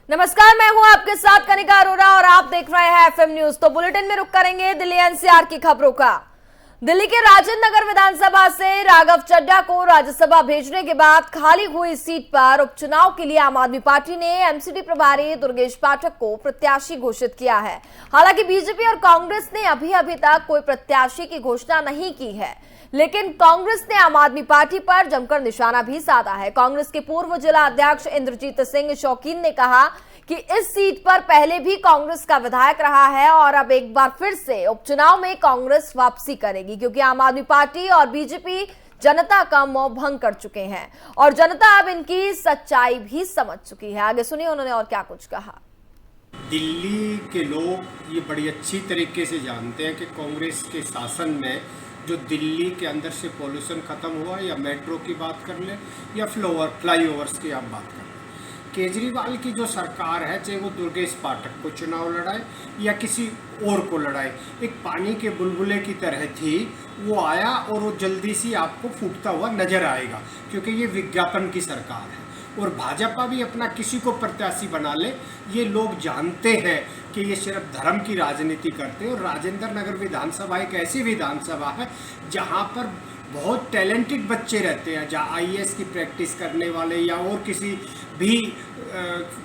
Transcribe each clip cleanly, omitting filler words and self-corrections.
नमस्कार, मैं हूं आपके साथ कनिका अरोरा और आप देख रहे हैं एफएम न्यूज। तो बुलेटिन में रुक करेंगे दिल्ली एनसीआर की खबरों का। दिल्ली के राजेंद्र नगर विधानसभा से राघव चड्ढा को राज्यसभा भेजने के बाद खाली हुई सीट पर उपचुनाव के लिए आम आदमी पार्टी ने एमसीडी प्रभारी दुर्गेश पाठक को प्रत्याशी घोषित किया है। हालांकि बीजेपी और कांग्रेस ने अभी तक कोई प्रत्याशी की घोषणा नहीं की है, लेकिन कांग्रेस ने आम आदमी पार्टी पर जमकर निशाना भी साधा है। कांग्रेस के पूर्व जिला अध्यक्ष इंद्रजीत सिंह शौकीन ने कहा कि इस सीट पर पहले भी कांग्रेस का विधायक रहा है और अब एक बार फिर से उपचुनाव में कांग्रेस वापसी करेगी, क्योंकि आम आदमी पार्टी और बीजेपी जनता का मोह भंग कर चुके हैं और जनता अब इनकी सच्चाई भी समझ चुकी है। आगे सुनिए उन्होंने और क्या कुछ कहा। दिल्ली के लोग ये बड़ी अच्छी तरीके से जानते हैं कि कांग्रेस के शासन में जो दिल्ली के अंदर से पॉल्यूशन खत्म हुआ, या मेट्रो की बात कर ले या फ्लाईओवर्स की आप बात कर लें, केजरीवाल की जो सरकार है, चाहे वो दुर्गेश पाठक को चुनाव लड़ाए या किसी और को लड़ाए, एक पानी के बुलबुले की तरह थी। वो आया और वो जल्दी से आपको फूटता हुआ नजर आएगा, क्योंकि ये विज्ञापन की सरकार है। और भाजपा भी अपना किसी को प्रत्याशी बना ले, ये लोग जानते हैं कि ये सिर्फ धर्म की राजनीति करते हैं। और राजेंद्र नगर विधानसभा एक ऐसी विधानसभा है जहाँ पर बहुत टैलेंटेड बच्चे रहते हैं, जहाँ आईएएस की प्रैक्टिस करने वाले या और किसी भी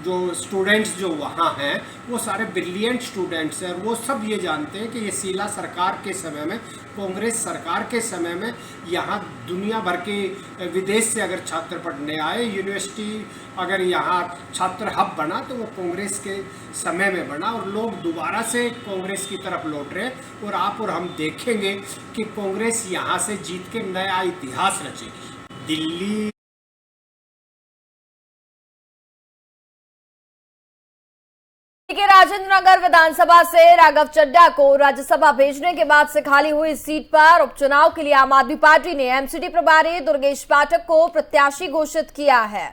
जो स्टूडेंट्स जो वहाँ हैं वो सारे ब्रिलियंट स्टूडेंट्स हैं। और वो सब ये जानते हैं कि ये शीला सरकार के समय में, कांग्रेस सरकार के समय में, यहाँ दुनिया भर के विदेश से अगर छात्र पढ़ने आए, यूनिवर्सिटी अगर यहाँ छात्र हब बना तो वो कांग्रेस के समय में बना। और लोग दोबारा से कांग्रेस की तरफ लौट रहे हैं और आप और हम देखेंगे कि कांग्रेस यहाँ से जीत के नया इतिहास रचेगी। दिल्ली के राजेंद्र नगर विधानसभा से राघव चड्ढा को राज्यसभा भेजने के बाद से खाली हुई सीट पर उपचुनाव के लिए आम आदमी पार्टी ने एमसीडी प्रभारी दुर्गेश पाठक को प्रत्याशी घोषित किया है।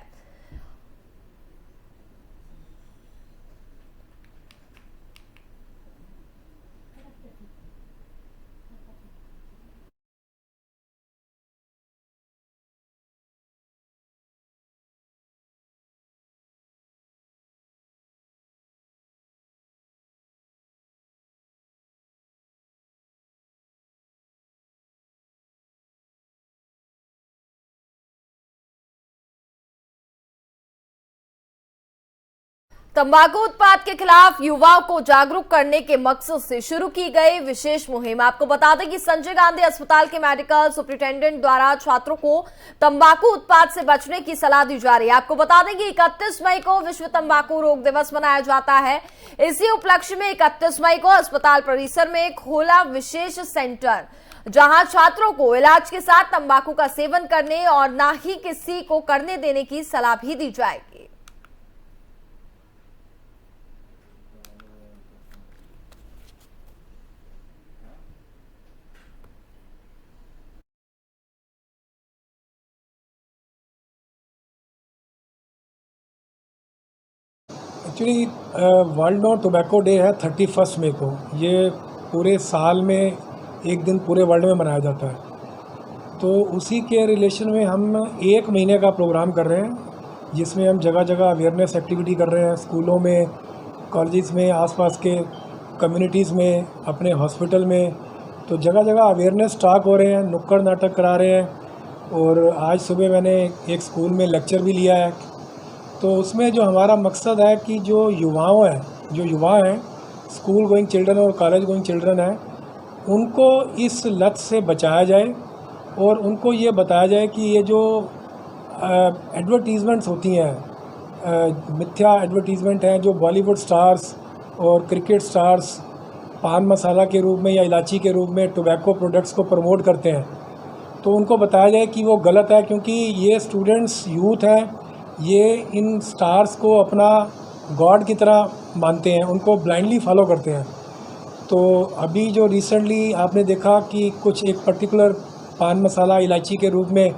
तंबाकू उत्पाद के खिलाफ युवाओं को जागरूक करने के मकसद से शुरू की गई विशेष मुहिम। आपको बता दें कि संजय गांधी अस्पताल के मेडिकल सुपरिटेंडेंट द्वारा छात्रों को तंबाकू उत्पाद से बचने की सलाह दी जा रही है। आपको बता दें कि 31 मई को विश्व तंबाकू रोग दिवस मनाया जाता है। इसी उपलक्ष्य में 31 मई को अस्पताल परिसर में खोला विशेष सेंटर, जहां छात्रों को इलाज के साथ तंबाकू का सेवन करने और ना ही किसी को करने देने की सलाह भी दी जाएगी। Actually world no tobacco day है 31 मई को। ये पूरे साल में एक दिन पूरे वर्ल्ड में मनाया जाता है। तो उसी के रिलेशन में हम 1 महीने का प्रोग्राम कर रहे हैं, जिसमें हम जगह जगह अवेयरनेस एक्टिविटी कर रहे हैं, स्कूलों में, कॉलेजेस में, आसपास के कम्युनिटीज़ में, अपने हॉस्पिटल में। तो जगह जगह अवेयरनेस टॉक हो रहे हैं, नुक्कड़ नाटक करा रहे हैं। और आज सुबह मैंने एक स्कूल में लेक्चर भी लिया है। तो उसमें जो हमारा मकसद है कि जो युवा हैं, स्कूल गोइंग चिल्ड्रन और कॉलेज गोइंग चिल्ड्रन हैं, उनको इस लत से बचाया जाए और उनको ये बताया जाए कि ये जो एडवर्टीज़मेंट्स होती हैं, मिथ्या एडवर्टीज़मेंट हैं, जो बॉलीवुड स्टार्स और क्रिकेट स्टार्स पान मसाला के रूप में या इलायची के रूप में टोबैको प्रोडक्ट्स को प्रमोट करते हैं, तो उनको बताया जाए कि वो गलत है। क्योंकि ये स्टूडेंट्स, यूथ हैं, ये इन स्टार्स को अपना गॉड की तरह मानते हैं, उनको ब्लाइंडली फॉलो करते हैं। तो अभी जो रिसेंटली आपने देखा कि कुछ एक पर्टिकुलर पान मसाला इलायची के रूप में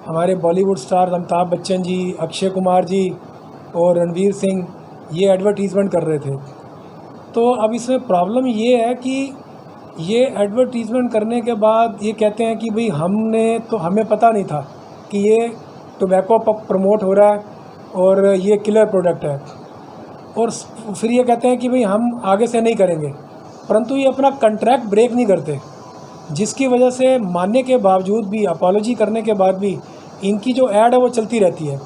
हमारे बॉलीवुड स्टार अमिताभ बच्चन जी, अक्षय कुमार जी और रणवीर सिंह ये एडवर्टीज़मेंट कर रहे थे। तो अब इसमें प्रॉब्लम ये है कि ये एडवर्टीज़मेंट करने के बाद ये कहते हैं कि भाई हमें पता नहीं था कि ये टोबैको प्रमोट हो रहा है और ये किलर प्रोडक्ट है। और फिर ये कहते हैं कि भाई हम आगे से नहीं करेंगे, परंतु ये अपना कॉन्ट्रैक्ट ब्रेक नहीं करते, जिसकी वजह से मानने के बावजूद भी, अपॉलोजी करने के बाद भी इनकी जो ऐड है वो चलती रहती है।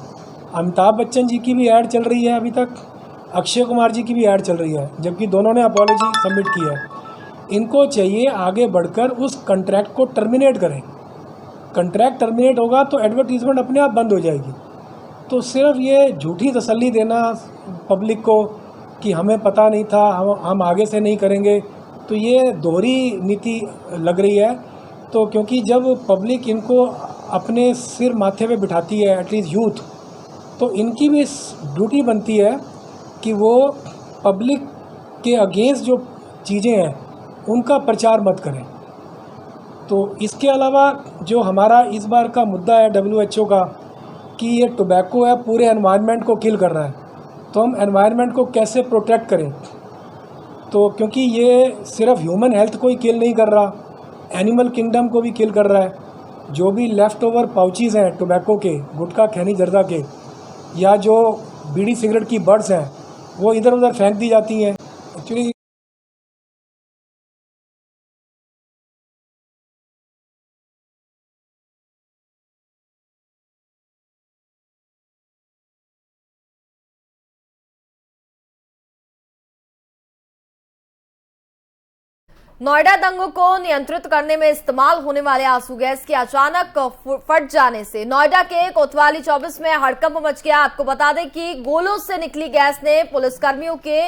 अमिताभ बच्चन जी की भी ऐड चल रही है अभी तक, अक्षय कुमार जी की भी ऐड चल रही है, जबकि दोनों ने अपॉलोजी सबमिट की है। इनको चाहिए आगे बढ़कर उस कॉन्ट्रैक्ट को टर्मिनेट करें। कॉन्ट्रैक्ट टर्मिनेट होगा तो एडवर्टीज़मेंट अपने आप बंद हो जाएगी। तो सिर्फ ये झूठी तसल्ली देना पब्लिक को कि हमें पता नहीं था, हम आगे से नहीं करेंगे, तो ये दोहरी नीति लग रही है। तो क्योंकि जब पब्लिक इनको अपने सिर माथे पे बिठाती है, एटलीस्ट यूथ, तो इनकी भी ड्यूटी बनती है कि वो पब्लिक के अगेंस्ट जो चीज़ें हैं उनका प्रचार मत करें। तो इसके अलावा जो हमारा इस बार का मुद्दा है WHO का कि ये टोबैको है पूरे एनवायरनमेंट को किल कर रहा है, तो हम एनवायरनमेंट को कैसे प्रोटेक्ट करें। तो क्योंकि ये सिर्फ ह्यूमन हेल्थ को ही किल नहीं कर रहा, एनिमल किंगडम को भी किल कर रहा है। जो भी लेफ़्ट ओवर पाउचेज़ हैं टोबैको के, गुटखा खैनी जर्दा के, या जो बीड़ी सिगरेट की बड्स हैं वो इधर उधर फेंक दी जाती हैं। एक्चुअली नोएडा दंगों को नियंत्रित करने में इस्तेमाल होने वाले आंसू गैस के अचानक फट जाने से नोएडा के कोतवाली 24 में हड़कंप मच गया। आपको बता दें कि गोलों से निकली गैस ने पुलिसकर्मियों के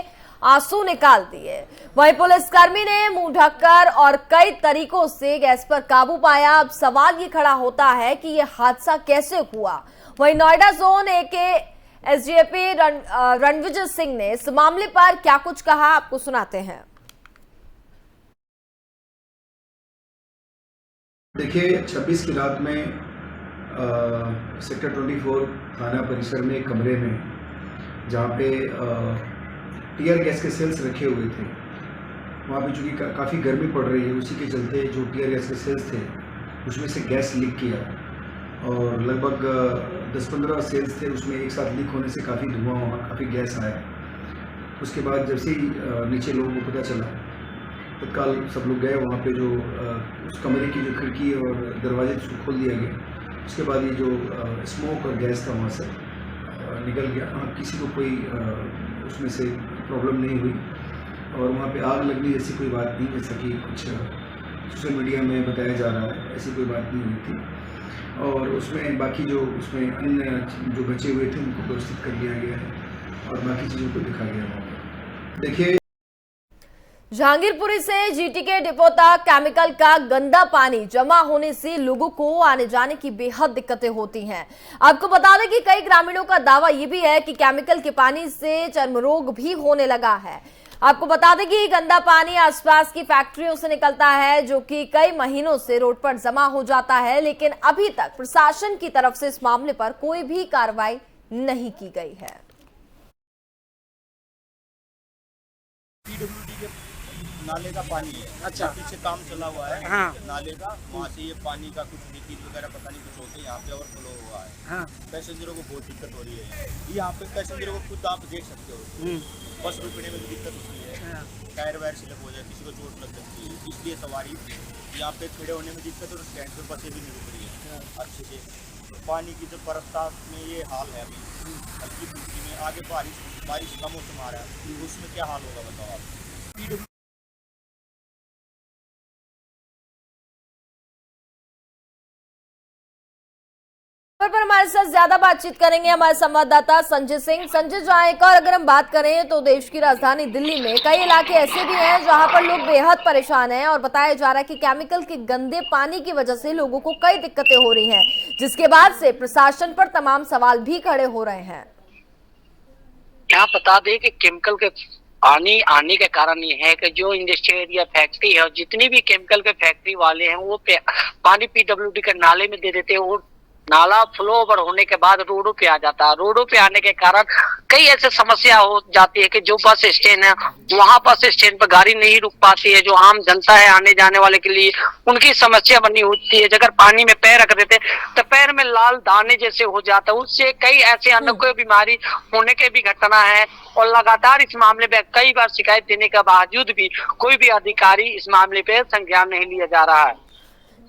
आंसू निकाल दिए। वहीं पुलिसकर्मी ने मुंह ढककर और कई तरीकों से गैस पर काबू पाया। अब सवाल ये खड़ा होता है कि यह हादसा कैसे हुआ। वहीं नोएडा जोन ए के एसडीएपी रणविजय सिंह ने इस मामले पर क्या कुछ कहा, आपको सुनाते हैं। देखिए, 26 की रात में सेक्टर 24 थाना परिसर में एक कमरे में, जहाँ पे टीयर गैस के सेल्स रखे हुए थे, वहाँ पे चूँकि काफ़ी गर्मी पड़ रही है, उसी के चलते जो टीयर गैस के सेल्स थे उसमें से गैस लीक किया और लगभग 10-15 सेल्स थे, उसमें एक साथ लीक होने से काफ़ी धुआं हुआ, काफ़ी गैस आया। उसके बाद जब से ही नीचे लोगों को पता चला, तत्काल सब लोग गए वहाँ पे। जो उस कमरे की जो खिड़की और दरवाजे उसको खोल दिया गया। उसके बाद ये जो स्मोक और गैस था वहाँ से निकल गया। किसी को कोई उसमें से प्रॉब्लम नहीं हुई और वहाँ पे आग लगने जैसी कोई बात नहीं, जैसा कि कुछ सोशल मीडिया में बताया जा रहा है, ऐसी कोई बात नहीं हुई थी। और उसमें बाकी जो उसमें अन्य जो बचे हुए थे उनको व्यवस्थित कर लिया गया है और बाकी चीज़ों को दिखा गया वहाँ पर। देखिए, जहांगीरपुरी से जीटी के डिपो तक केमिकल का गंदा पानी जमा होने से लोगों को आने जाने की बेहद दिक्कतें होती हैं। आपको बता दें कि कई ग्रामीणों का दावा यह भी है कि केमिकल के पानी से चर्म रोग भी होने लगा है। आपको बता दें कि गंदा पानी आसपास की फैक्ट्रियों से निकलता है, जो कि कई महीनों से रोड पर जमा हो जाता है, लेकिन अभी तक प्रशासन की तरफ से इस मामले पर कोई भी कार्रवाई नहीं की गई है। नाले का पानी है, अच्छा, पीछे काम चला हुआ है। हाँ। नाले का, वहाँ से ये पानी का कुछ लीकेज वगैरह पता नहीं कुछ होते यहाँ पे और फ्लो हुआ है। हाँ। पैसेंजरों को बहुत दिक्कत हो रही है। यहाँ पे पैसेंजरों को खुद आप देख सकते हो, बस रुकने में भी दिक्कत होती है। हाँ। टायर वायर स्लिप हो जाए, किसी को चोट लग सकती है, इसलिए सवारी यहाँ पे खड़े होने में दिक्कत और स्टैंड पर बसें भी नहीं रुक रही है अच्छे से। पानी की जो बरसात में ये हाल है अभी, हल्की फुल्की में, आगे बारिश का मौसम आ रहा है, उसमें क्या हाल होगा बताओ आप। पर हमारे साथ ज्यादा बातचीत करेंगे हमारे संवाददाता संजय सिंह। संजय, जहां एक और अगर हम बात करें तो देश की राजधानी दिल्ली में कई इलाके ऐसे भी हैं जहां पर लोग बेहद परेशान हैं और बताया जा रहा है कि केमिकल के गंदे पानी की वजह से लोगों को कई दिक्कतें हो रही हैं, जिसके बाद से प्रशासन पर तमाम सवाल भी खड़े हो रहे हैं। यहाँ बता दें कि केमिकल के पानी आने के कारण ये है कि जो इंडस्ट्री या फैक्ट्री है, जितनी भी केमिकल के फैक्ट्री वाले हैं वो पानी पीडब्ल्यूडी के नाले में दे देते हैं और नाला फ्लो ओवर होने के बाद रोडों पे आ जाता है। रोडों पे आने के कारण कई ऐसे समस्या हो जाती है कि जो बस स्टैंड है वहां बस स्टैंड पर गाड़ी नहीं रुक पाती है। जो आम जनता है आने जाने वाले के लिए उनकी समस्या बनी होती है। अगर पानी में पैर रख देते तो पैर में लाल दाने जैसे हो जाता है। उससे कई ऐसे अनेकों बीमारी होने के भी घटना है। और लगातार इस मामले पे कई बार शिकायत देने के बावजूद भी कोई भी अधिकारी इस मामले पे संज्ञान नहीं लिया जा रहा है।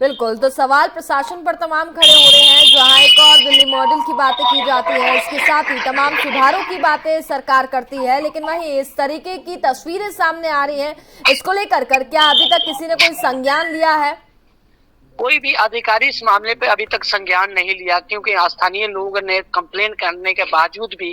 बिल्कुल, तो सवाल प्रशासन पर तमाम खड़े हो रहे हैं। जहां एक और दिल्ली मॉडल की बातें की जाती है, इसके साथ ही तमाम सुधारों की बातें सरकार करती है, लेकिन वहीं इस तरीके की तस्वीरें सामने आ रही हैं। इसको लेकर क्या अभी तक किसी ने कोई संज्ञान लिया है? कोई भी अधिकारी इस मामले पे अभी तक संज्ञान नहीं लिया, क्योंकि स्थानीय लोगों ने कंप्लेन करने के बावजूद भी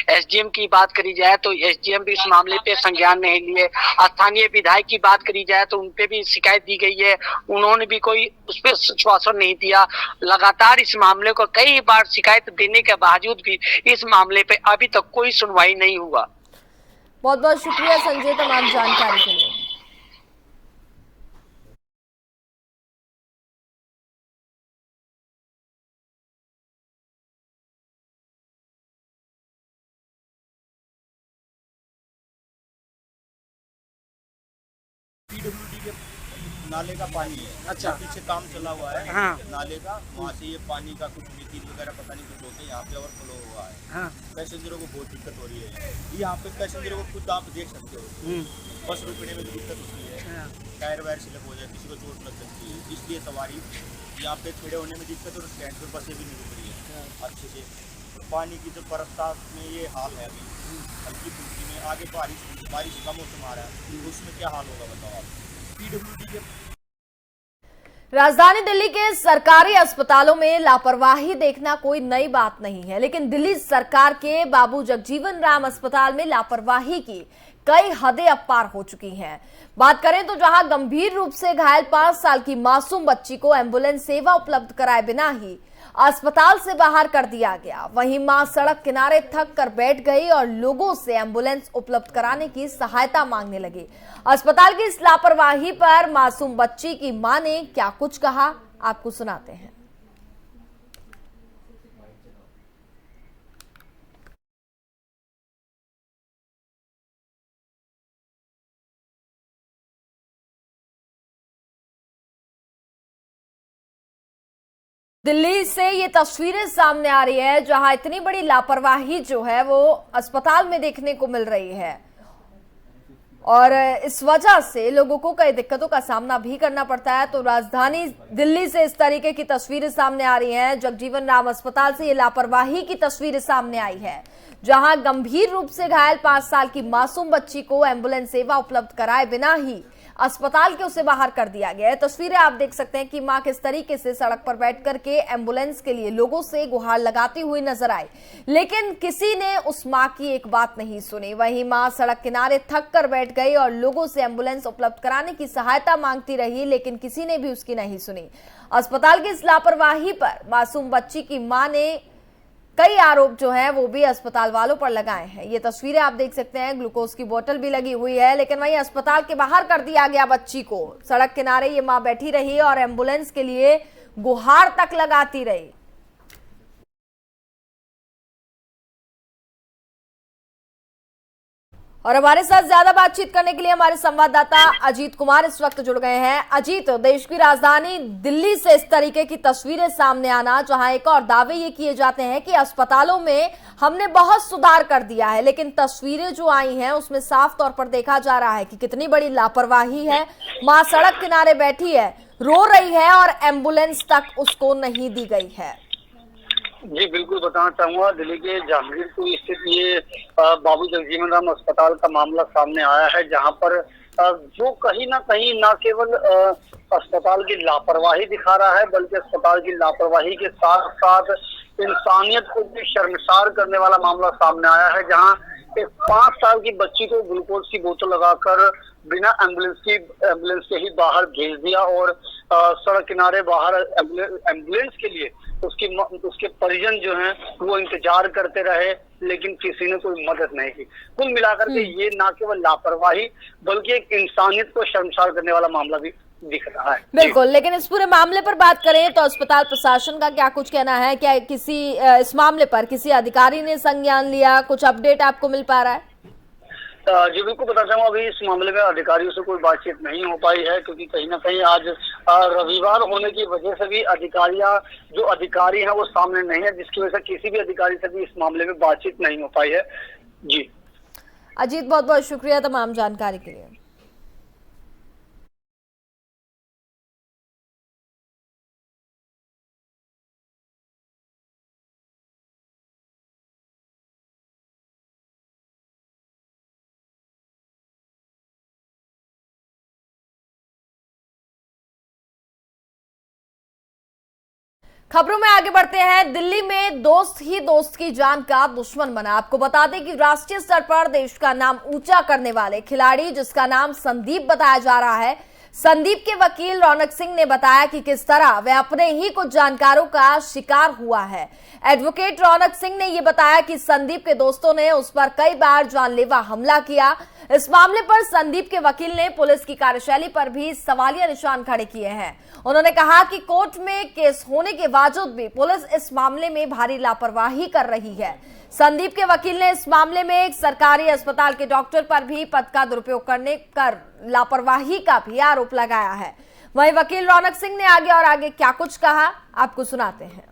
एसडीएम की बात करी जाए तो एसडीएम भी इस मामले पे संज्ञान नहीं लिए। स्थानीय विधायक की बात करी जाए तो उनपे भी शिकायत दी गई है, उन्होंने भी कोई उस पर आश्वासन नहीं दिया। लगातार इस मामले को कई बार शिकायत देने के बावजूद भी इस मामले पे अभी तक कोई सुनवाई नहीं हुआ। बहुत बहुत शुक्रिया संजय तमाम जानकारी के लिए। पीडब्ल्यूडी के नाले का पानी है। अच्छा, पीछे काम चला हुआ है। हाँ। नाले का वहाँ से ये पानी का कुछ लीकेज वगैरह पता नहीं कुछ होते यहाँ पे ओवरफ्लो हुआ है। हाँ। पैसेंजरों को बहुत दिक्कत हो रही है। यहाँ पे पैसेंजरों को खुद आप देख सकते हो, बस रुकने में दिक्कत होती है, टायर वायर स्लिप हो जाए, किसी को चोट लग सकती है, इसलिए सवारी यहाँ पे खड़े होने में दिक्कत और स्टैंड पर बसें भी नहीं रुक रही है अच्छे से। पानी की जो बरसात में ये हाल है अभी हल्की फुल्की में, आगे बारिश का मौसम आ रहा है, उसमें क्या हाल होगा बताओ आप। पीडब्ल्यूडी के राजधानी दिल्ली के सरकारी अस्पतालों में लापरवाही देखना कोई नई बात नहीं है, लेकिन दिल्ली सरकार के बाबू जगजीवन राम अस्पताल में लापरवाही की कई हदें अब पार हो चुकी हैं। बात करें तो जहां गंभीर रूप से घायल 5 साल की मासूम बच्ची को एम्बुलेंस सेवा उपलब्ध कराए बिना ही अस्पताल से बाहर कर दिया गया, वहीं मां सड़क किनारे थक कर बैठ गई और लोगों से एम्बुलेंस उपलब्ध कराने की सहायता मांगने लगी। अस्पताल की इस लापरवाही पर मासूम बच्ची की मां ने क्या कुछ कहा, आपको सुनाते हैं। दिल्ली से ये तस्वीरें सामने आ रही है जहां इतनी बड़ी लापरवाही जो है वो अस्पताल में देखने को मिल रही है और इस वजह से लोगों को कई दिक्कतों का सामना भी करना पड़ता है। तो राजधानी दिल्ली से इस तरीके की तस्वीरें सामने आ रही हैं। जगजीवन राम अस्पताल से ये लापरवाही की तस्वीरें सामने आई है जहां गंभीर रूप से घायल 5 साल की मासूम बच्ची को एम्बुलेंस सेवा उपलब्ध कराए बिना ही अस्पताल के उसे बाहर कर दिया गया है। तस्वीरें आप देख सकते हैं कि मां किस तरीके से सड़क पर बैठ करके एम्बुलेंस के लिए लोगों से गुहार लगाती हुई नजर आई, लेकिन किसी ने उस मां की एक बात नहीं सुनी। वहीं मां सड़क किनारे थक कर बैठ गई और लोगों से एम्बुलेंस उपलब्ध कराने की सहायता मांगती रही, लेकिन किसी ने भी उसकी नहीं सुनी। अस्पताल की इस लापरवाही पर मासूम बच्ची की मां ने कई आरोप जो है वो भी अस्पताल वालों पर लगाए हैं। ये तस्वीरें आप देख सकते हैं, ग्लूकोज की बोतल भी लगी हुई है, लेकिन वहीं अस्पताल के बाहर कर दिया गया बच्ची को। सड़क किनारे ये मां बैठी रही और एम्बुलेंस के लिए गुहार तक लगाती रही। और हमारे साथ ज्यादा बातचीत करने के लिए हमारे संवाददाता अजीत कुमार इस वक्त जुड़ गए हैं। अजीत, देश की राजधानी दिल्ली से इस तरीके की तस्वीरें सामने आना जहां एक और दावे ये किए जाते हैं कि अस्पतालों में हमने बहुत सुधार कर दिया है, लेकिन तस्वीरें जो आई हैं उसमें साफ तौर पर देखा जा रहा है कि कितनी बड़ी लापरवाही है। मां सड़क किनारे बैठी है, रो रही है और एम्बुलेंस तक उसको नहीं दी गई है। जी बिल्कुल बताना चाहूंगा, दिल्ली के जहांगीरपुर स्थित ये बाबू जगजीवन राम अस्पताल का मामला सामने आया है, जहां पर जो कहीं ना कहीं न केवल अस्पताल की लापरवाही दिखा रहा है, बल्कि अस्पताल की लापरवाही के साथ साथ इंसानियत को भी शर्मसार करने वाला मामला सामने आया है, जहां एक 5 साल की बच्ची को ग्लूकोज की बोतल लगाकर बिना एम्बुलेंस के ही बाहर भेज दिया और सड़क किनारे बाहर एम्बुलेंस के लिए उसके परिजन जो हैं वो इंतजार करते रहे, लेकिन किसी ने कोई मदद नहीं की। कुल मिलाकर के ये न केवल लापरवाही बल्कि एक इंसानियत को शर्मसार करने वाला मामला भी दिख रहा है। बिल्कुल, लेकिन इस पूरे मामले पर बात करें तो अस्पताल प्रशासन का क्या कुछ कहना है? क्या किसी इस मामले पर किसी अधिकारी ने संज्ञान लिया? कुछ अपडेट आपको मिल पा रहा है? जी बिल्कुल बता चाहूँगा, अभी इस मामले में अधिकारियों से कोई बातचीत नहीं हो पाई है, क्योंकि कहीं ना कहीं आज रविवार होने की वजह से भी जो अधिकारी हैं वो सामने नहीं है, जिसकी वजह से किसी भी अधिकारी से भी इस मामले में बातचीत नहीं हो पाई है। जी अजीत, बहुत बहुत शुक्रिया तमाम जानकारी के लिए। खबरों में आगे बढ़ते हैं। दिल्ली में दोस्त ही दोस्त की जान का दुश्मन बना। आपको बता दें कि राष्ट्रीय स्तर पर देश का नाम ऊंचा करने वाले खिलाड़ी, जिसका नाम संदीप बताया जा रहा है, संदीप के वकील रौनक सिंह ने बताया कि किस तरह वह अपने ही कुछ जानकारों का शिकार हुआ है। एडवोकेट रौनक सिंह ने यह बताया कि संदीप के दोस्तों ने उस पर कई बार जानलेवा हमला किया। इस मामले पर संदीप के वकील ने पुलिस की कार्यशैली पर भी सवालिया निशान खड़े किए हैं। उन्होंने कहा कि कोर्ट में केस होने के बावजूद भी पुलिस इस मामले में भारी लापरवाही कर रही है। संदीप के वकील ने इस मामले में एक सरकारी अस्पताल के डॉक्टर पर भी पद का दुरुपयोग करने कर लापरवाही का भी आरोप लगाया है। वहीं वकील रौनक सिंह ने आगे क्या कुछ कहा, आपको सुनाते हैं।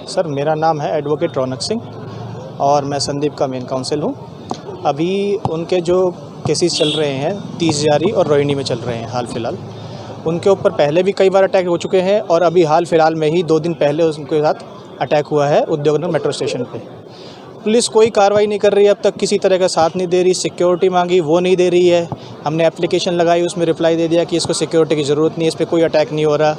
सर, मेरा नाम है एडवोकेट रौनक सिंह और मैं संदीप का मेन काउंसिल हूँ। अभी उनके जो केसेस चल रहे हैं 30 जारी और रोहिणी में चल रहे हैं हाल फिलहाल, उनके ऊपर पहले भी कई बार अटैक हो चुके हैं और अभी हाल फिलहाल में ही 2 दिन पहले उनके साथ अटैक हुआ है उद्योगनगर मेट्रो स्टेशन पे। पुलिस कोई कार्रवाई नहीं कर रही है, अब तक किसी तरह का साथ नहीं दे रही। सिक्योरिटी मांगी, वो नहीं दे रही है। हमने एप्लीकेशन लगाई, उसमें रिप्लाई दे दिया कि इसको सिक्योरिटी की ज़रूरत नहीं है, इस पर कोई अटैक नहीं हो रहा,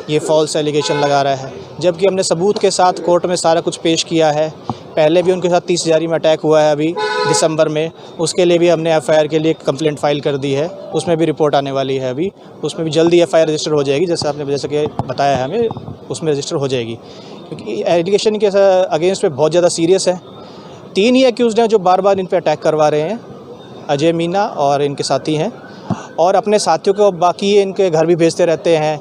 ये फॉल्स एलिगेशन लगा रहा है। जबकि हमने सबूत के साथ कोर्ट में सारा कुछ पेश किया है। पहले भी उनके साथ 30 जारी में अटैक हुआ है अभी दिसंबर में, उसके लिए भी हमने FIR के लिए कंप्लेंट फाइल कर दी है, उसमें भी रिपोर्ट आने वाली है। अभी उसमें भी जल्दी FIR रजिस्टर हो जाएगी, जैसे कि बताया है हमें, उसमें रजिस्टर हो जाएगी, क्योंकि एलिगेशन के अगेंस्ट पे बहुत ज़्यादा सीरियस है। 3 ही एक्यूज़ड हैं जो बार बार इन पे अटैक करवा रहे हैं, अजय मीना और इनके साथी हैं, और अपने साथियों को बाकी इनके घर भी भेजते रहते हैं।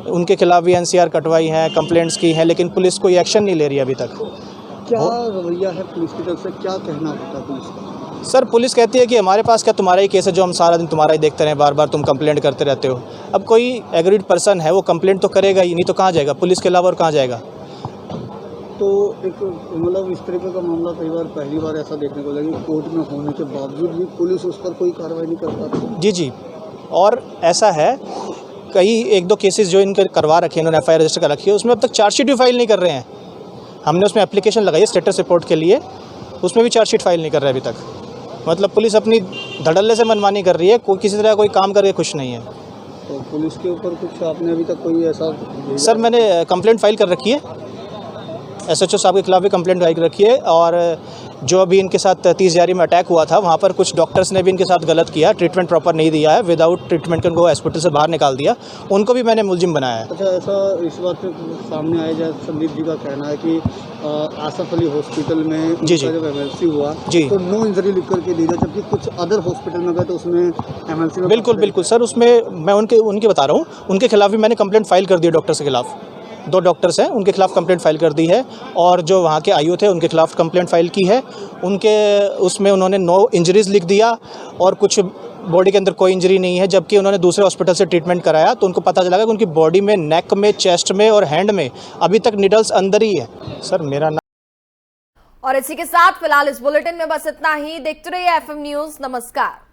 उनके खिलाफ भी NCR कटवाई हैं, कंप्लेंट्स की हैं, लेकिन पुलिस कोई एक्शन नहीं ले रही अभी तक। क्या रवैया है पुलिस की तरफ से, क्या कहना होता है पुलिस का? सर, पुलिस कहती है कि हमारे पास क्या तुम्हारा ही केस है जो हम सारा दिन तुम्हारा ही देखते रहे, बार बार तुम कंप्लेंट करते रहते हो। अब कोई एग्रीड पर्सन है वो कंप्लेंट तो करेगा ही, नहीं तो कहाँ जाएगा, पुलिस के अलावा और कहाँ जाएगा। तो एक मतलब इस तरीके का मामला कई बार पहली बार ऐसा देखने को लगा, कोर्ट में होने के बावजूद भी पुलिस उस पर कोई कार्रवाई नहीं कर पाती। जी, और ऐसा है कई 1-2 केसेस जो इनके करवा रखे हैं, इन्होंने FIR रजिस्टर कर रखी है, उसमें अब तक चार्जशीट भी फाइल नहीं कर रहे हैं। हमने उसमें एप्लीकेशन लगाई है स्टेटस रिपोर्ट के लिए, उसमें भी चार्जशीट फाइल नहीं कर रहे अभी तक। मतलब पुलिस अपनी धड़ल्ले से मनमानी कर रही है, कोई किसी तरह कोई काम करके खुश नहीं है। तो पुलिस के ऊपर कुछ आपने अभी तक कोई ऐसा? सर, मैंने कंप्लेंट फाइल कर रखी है, SHO साहब के खिलाफ भी कंप्लेंट फाइल कर रखी है, और जो अभी इनके साथ 30 जारी में अटैक हुआ था वहाँ पर कुछ डॉक्टर्स ने भी इनके साथ गलत किया, ट्रीटमेंट प्रॉपर नहीं दिया है, विदाउट ट्रीटमेंट के उनको हॉस्पिटल से बाहर निकाल दिया, उनको भी मैंने मुलजिम बनाया है। अच्छा, ऐसा इस बात पे सामने आया जाए, संदीप जी का कहना है कि आसफ अली हॉस्पिटल में जब MLC हुआ तो नो इंजरी लिख करके दी जाए, जबकि कुछ अदर हॉस्पिटल में गए तो उसमें MLC में। बिल्कुल सर, उसमें मैं उनके बता रहा हूँ, उनके खिलाफ भी मैंने कंप्लेंट फाइल कर दी है। डॉक्टर्स के खिलाफ 2 डॉक्टर्स हैं, उनके खिलाफ कंप्लेंट फाइल कर दी है, और जो वहाँ के IO थे उनके खिलाफ कंप्लेंट फाइल की है। उनके उसमें उन्होंने नो इंजरीज लिख दिया और कुछ बॉडी के अंदर कोई इंजरी नहीं है, जबकि उन्होंने दूसरे हॉस्पिटल से ट्रीटमेंट कराया तो उनको पता चला कि उनकी बॉडी में, नेक में, चेस्ट में और हैंड में अभी तक नीडल्स अंदर ही है। सर, मेरा नाम। और इसी के साथ फिलहाल इस बुलेटिन में बस इतना ही। देखते रहिए FM न्यूज़। नमस्कार।